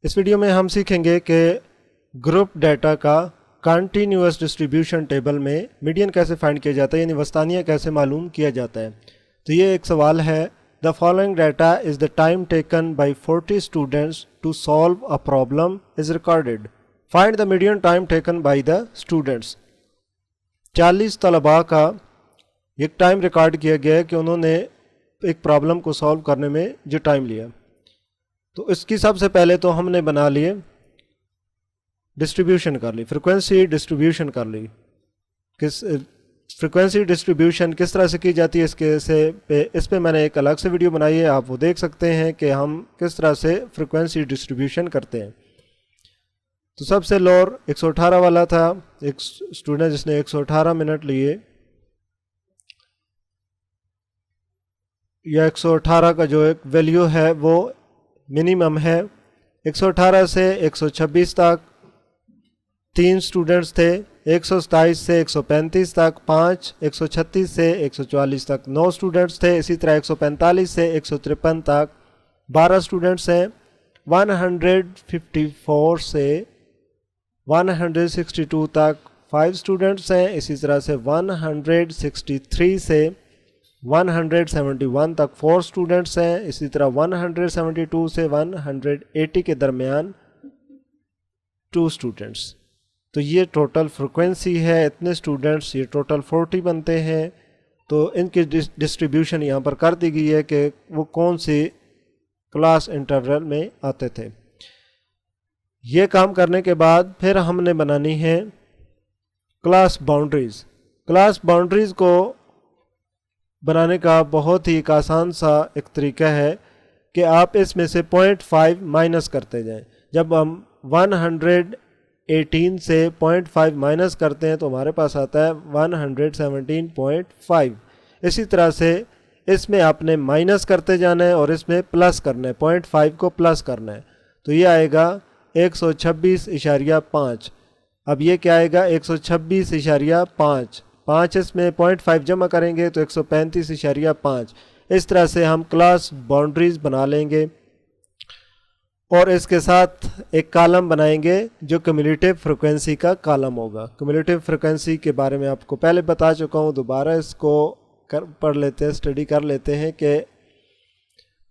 इस वीडियो में हम सीखेंगे कि ग्रुप डाटा का कंटिन्यूअस डिस्ट्रीब्यूशन टेबल में मीडियन कैसे फाइंड किया जाता है, यानी वस्तानिया कैसे मालूम किया जाता है। तो ये एक सवाल है। The following data is the time taken by 40 students to solve a problem is recorded. Find the median time taken by the students. 40 तलबा का एक टाइम रिकॉर्ड किया गया है कि उन्होंने एक प्रॉब्लम को सॉल्व करने में जो टाइम लिया। तो इसकी सबसे पहले तो हमने बना लिए डिस्ट्रीब्यूशन कर ली, फ्रीक्वेंसी डिस्ट्रीब्यूशन कर ली। किस फ्रीक्वेंसी डिस्ट्रीब्यूशन किस तरह से की जाती है इस पे मैंने एक अलग से वीडियो बनाई है, आप वो देख सकते हैं कि हम किस तरह से फ्रीक्वेंसी डिस्ट्रीब्यूशन करते हैं। तो सबसे लोअर 118 वाला था, एक स्टूडेंट जिसने 118 मिनट लिए, या 118 का जो एक वैल्यू है वो मिनिमम है। 118 से 126 तक 3 स्टूडेंट्स थे, 127 से 135 तक 5, 136 से 144 तक 9 स्टूडेंट्स थे। इसी तरह 145 से 153 तक 12 स्टूडेंट्स हैं। 154 से 162 तक 5 स्टूडेंट्स हैं। इसी तरह से 163 से 171 तक 4 स्टूडेंट्स हैं। इसी तरह 172 से 180 के दरमियान 2 स्टूडेंट्स। तो ये टोटल फ्रीक्वेंसी है, इतने स्टूडेंट्स, ये टोटल 40 बनते हैं। तो इनकी डिस्ट्रीब्यूशन यहाँ पर कर दी गई है कि वो कौन सी क्लास इंटरवल में आते थे। ये काम करने के बाद फिर हमने बनानी है क्लास बाउंड्रीज। क्लास बाउंड्रीज को बनाने का बहुत ही एक आसान सा एक तरीका है कि आप इसमें से 0.5 माइनस करते जाएं। जब हम 118 से 0.5 माइनस करते हैं तो हमारे पास आता है 117.5। इसी तरह से इसमें आपने माइनस करते जाना है और इसमें प्लस करना है, 0.5 को प्लस करना है। तो ये आएगा 126.5। अब ये क्या आएगा 126.5। 5 इसमें 0.5 जमा करेंगे तो 135.5। इस तरह से हम क्लास बाउंड्रीज बना लेंगे और इसके साथ एक कॉलम बनाएंगे जो क्यूमुलेटिव फ्रीक्वेंसी का कॉलम होगा। क्यूमुलेटिव फ्रीक्वेंसी के बारे में आपको पहले बता चुका हूँ, दोबारा इसको पढ़ लेते हैं, स्टडी कर लेते हैं कि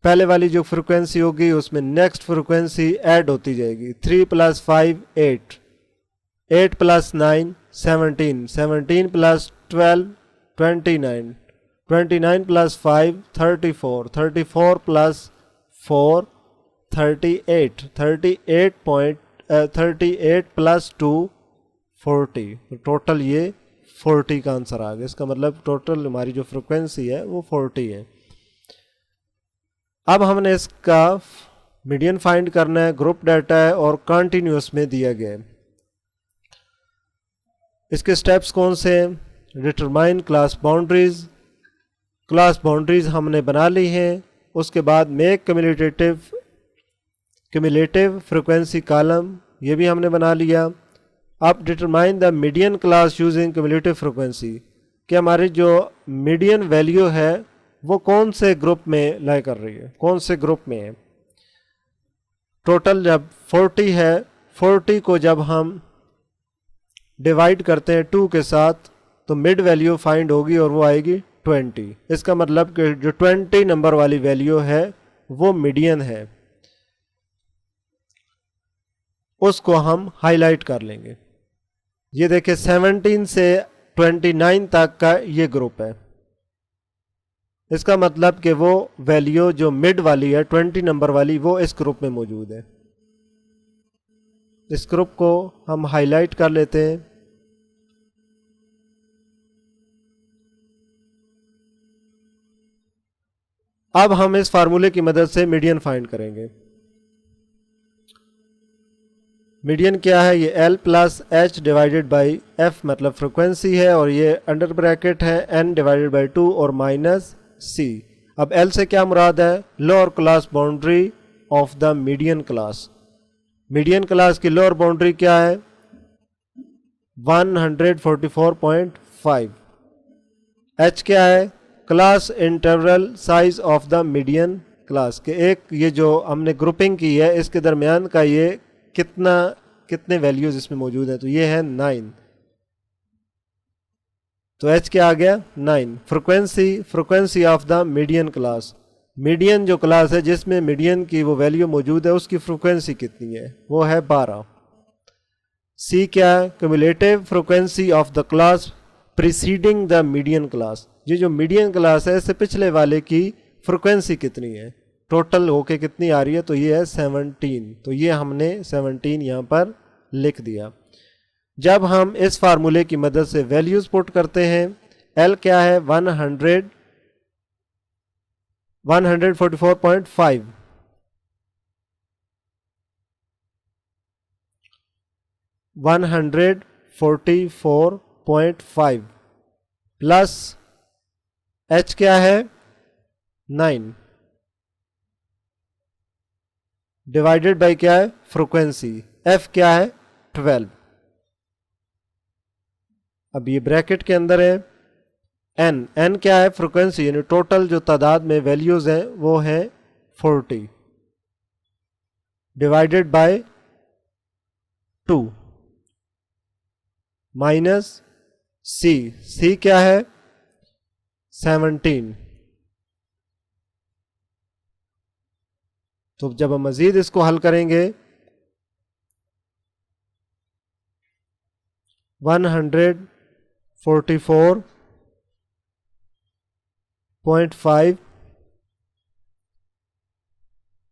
पहले वाली जो फ्रीक्वेंसी होगी उसमें नेक्स्ट फ्रीक्वेंसी ऐड होती जाएगी। 3 + 5 8, 8 + 9 17, 17 + 12 29, 29 + 5 34, 34 + 4 38, 38 + 2 40। टोटल ये 40 का आंसर आ गया। इसका मतलब टोटल हमारी जो फ्रीक्वेंसी है वो 40 है। अब हमने इसका मीडियन फाइंड करना है। ग्रुप डाटा है और कंटिन्यूअस में दिया गया है। इसके स्टेप्स कौन से हैं? Determine class boundaries. Class boundaries हमने बना ली हैं। उसके बाद मेक क्यूमुलेटिव फ्रीक्वेंसी कॉलम, ये भी हमने बना लिया। अब determine the median class using cumulative frequency, कि हमारी जो मीडियन वैल्यू है वो कौन से ग्रुप में लाई कर रही है, कौन से ग्रुप में है। टोटल जब 40 है, 40 को जब हम डिवाइड करते हैं 2 के साथ तो मिड वैल्यू फाइंड होगी और वो आएगी 20। इसका मतलब कि जो 20 नंबर वाली वैल्यू है वो मीडियन है, उसको हम हाईलाइट कर लेंगे। ये देखिए 17 से 29 तक का ये ग्रुप है। इसका मतलब कि वो वैल्यू जो मिड वाली है 20 नंबर वाली वो इस ग्रुप में मौजूद है। इस ग्रुप को हम हाईलाइट कर लेते हैं। अब हम इस फार्मूले की मदद से मीडियन फाइंड करेंगे। मीडियन क्या है? ये L + H divided by F मतलब फ्रीक्वेंसी है, और ये अंडर ब्रैकेट है N डिवाइडेड बाई 2 और माइनस C। अब L से क्या मुराद है? Lower class boundary of the median class. Median class की लोअर बाउंड्री क्या है? 144.5। H क्या है? Class interval size of the median class के एक ये जो हमने ग्रुपिंग की है इसके दरमियान का ये कितने वैल्यूज इसमें मौजूद है, तो ये है 9। तो एच क्या आ गया 9। Frequency of the median class, median जो क्लास है जिसमें मीडियन की वो वैल्यू मौजूद है उसकी फ्रिक्वेंसी कितनी है, वो है 12। सी क्या है, cumulative frequency of the class preceding the median class, ये जो मीडियन क्लास है इससे पिछले वाले की फ्रिक्वेंसी कितनी है, टोटल होके कितनी आ रही है, तो ये है 17। तो ये हमने 17 यहाँ पर लिख दिया। जब हम इस फार्मूले की मदद से वैल्यूज पुट करते हैं, एल क्या है 144.5, 144.5 प्लस एच क्या है 9 डिवाइडेड बाय क्या है फ्रीक्वेंसी, एफ क्या है 12। अब ये ब्रैकेट के अंदर है एन क्या है फ्रीक्वेंसी, यानी टोटल जो तादाद में वैल्यूज हैं वो है 40 डिवाइडेड बाय 2 माइनस सी क्या है 17। तो जब हम मजीद इसको हल करेंगे 144.5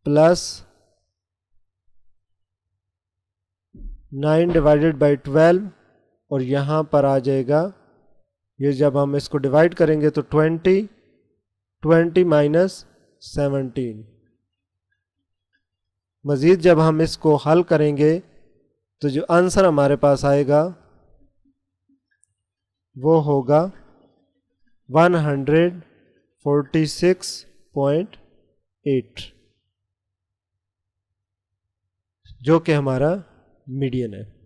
प्लस 9 डिवाइडेड बाई 12 और यहाँ पर आ जाएगा, ये जब हम इसको डिवाइड करेंगे तो 20 माइनस 17। मज़ीद जब हम इसको हल करेंगे तो जो आंसर हमारे पास आएगा वो होगा 146.8 जो कि हमारा मीडियन है।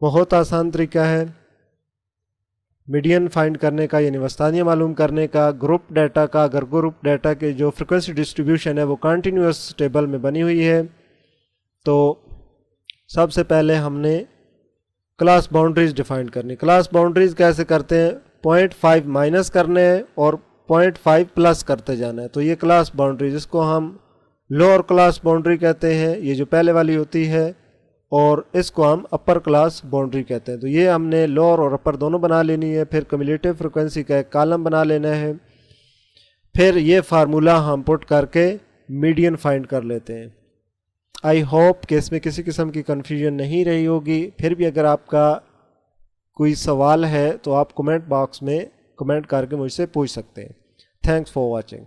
बहुत आसान तरीका है मीडियन फाइंड करने का, यानी वस्तानिया मालूम करने का। ग्रुप डाटा का, अगर ग्रुप डाटा के जो फ्रीक्वेंसी डिस्ट्रीब्यूशन है वो कंटिन्यूस टेबल में बनी हुई है, तो सबसे पहले हमने क्लास बाउंड्रीज डिफाइन करनी। क्लास बाउंड्रीज कैसे करते हैं, 0.5 माइनस करने हैं और 0.5 प्लस करते जाना है। तो ये क्लास बाउंड्रीज, इसको हम लोअर क्लास बाउंड्री कहते हैं, ये जो पहले वाली होती है, और इसको हम अपर क्लास बाउंड्री कहते हैं। तो ये हमने लोअर और अपर दोनों बना लेनी है। फिर क्यूमुलेटिव फ्रिक्वेंसी का एक कॉलम बना लेना है। फिर ये फार्मूला हम पुट करके मीडियन फाइंड कर लेते हैं। आई होप कि इसमें किसी किस्म की कन्फ्यूजन नहीं रही होगी। फिर भी अगर आपका कोई सवाल है तो आप कमेंट बॉक्स में कमेंट करके मुझसे पूछ सकते हैं। Thanks for watching.